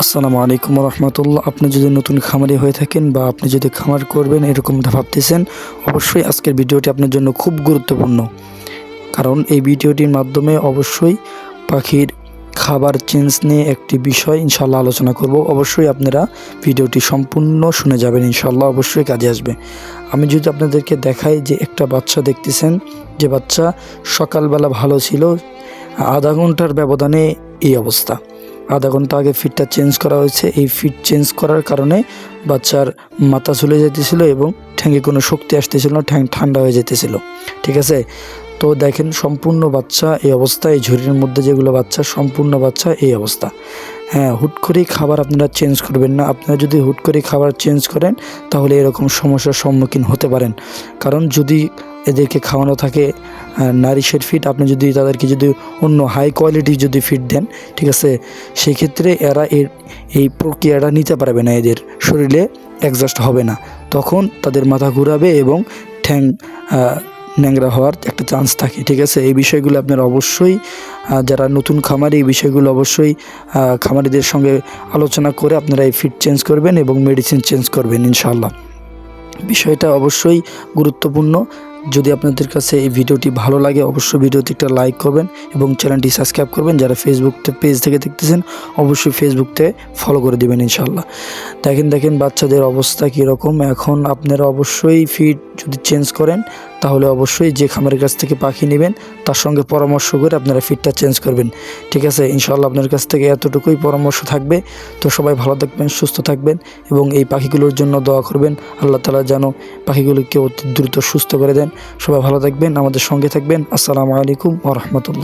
আসসালামু আলাইকুম রহমতুল্লাহ। আপনি যদি নতুন খামারি হয়ে থাকেন বা আপনি যদি খামার করবেন এরকমটা ভাবতেছেন, অবশ্যই আজকের ভিডিওটি আপনার জন্য খুব গুরুত্বপূর্ণ। কারণ এই ভিডিওটির মাধ্যমে অবশ্যই পাখির খাবার চেঞ্জ নিয়ে একটি বিষয় ইনশাল্লাহ আলোচনা করব। অবশ্যই আপনারা ভিডিওটি সম্পূর্ণ শুনে যাবেন, ইনশাল্লাহ অবশ্যই কাজে আসবে। আমি যদি আপনাদেরকে দেখাই যে একটা বাচ্চা দেখতেছেন, যে বাচ্চা সকালবেলা ভালো ছিল, আধা ঘন্টার ব্যবধানে এই অবস্থা। আধা ঘন্টা আগে ফিডটা চেঞ্জ করা হয়েছে। এই ফিড চেঞ্জ করার কারণে বাচ্চার মাথা ঝুলে যেতেছিল এবং ঠ্যাঙে কোনো শক্তি আসতেছিল না, ঠ্যাং ঠান্ডা হয়ে যেতেছিল। ঠিক আছে, তো দেখেন সম্পূর্ণ বাচ্চা এই অবস্থা। এই ঝুড়ির মধ্যে যেগুলো বাচ্চা, সম্পূর্ণ বাচ্চা এই অবস্থা। হ্যাঁ, হুট করেই খাবার আপনারা চেঞ্জ করবেন না। আপনারা যদি হুট করে খাবার চেঞ্জ করেন তাহলে এরকম সমস্যার সম্মুখীন হতে পারেন। কারণ যদি এদেরকে খাওয়ানো থাকে নারিশের ফিড, আপনি যদি তাদেরকে যদি অন্য হাই কোয়ালিটির যদি ফিড দেন, ঠিক আছে, সেক্ষেত্রে এরা এই প্রক্রিয়াটা নিতে পারবে না, এদের শরীরে অ্যাডজাস্ট হবে না। তখন তাদের মাথা ঘুরাবে এবং ঠ্যাং ন্যাংরা হওয়ার একটা চান্স থাকে। ঠিক আছে, এই বিষয়গুলো আপনারা অবশ্যই যারা নতুন খামারি, এই বিষয়গুলো অবশ্যই খামারিদের সঙ্গে আলোচনা করে আপনারা এই ফিড চেঞ্জ করবেন এবং মেডিসিন চেঞ্জ করবেন ইনশাআল্লাহ। বিষয়টা অবশ্যই গুরুত্বপূর্ণ। যদি আপনাদের কাছে এই ভিডিওটি ভালো লাগে অবশ্যই ভিডিওতে একটা লাইক করবেন এবং চ্যানেলটি সাবস্ক্রাইব করবেন। যারা ফেসবুক পেজ থেকে দেখতেছেন অবশ্যই ফেসবুকতে ফলো করে দেবেন ইনশাআল্লাহ। দেখেন বাচ্চাদের অবস্থা কীরকম। এখন আপনারা অবশ্যই ফিড যদি চেঞ্জ করেন তাহলে অবশ্যই যে খামারের কাছ থেকে পাখি নেবেন তার সঙ্গে পরামর্শ করে আপনারা ফিডটা চেঞ্জ করবেন। ঠিক আছে, ইনশাআল্লাহ আপনার কাছ থেকে এতটুকুই পরামর্শ থাকবে। তো সবাই ভালো থাকবেন, সুস্থ থাকবেন এবং এই পাখিগুলোর জন্য দোয়া করবেন। আল্লাহ তাআলা যেন পাখিগুলোকে অতি দ্রুত সুস্থ করে দেন। সবাই ভালো থাকবেন, আমাদের সঙ্গে থাকবেন। আসসালামু আলাইকুম ওয়া রাহমাতুল্লাহ।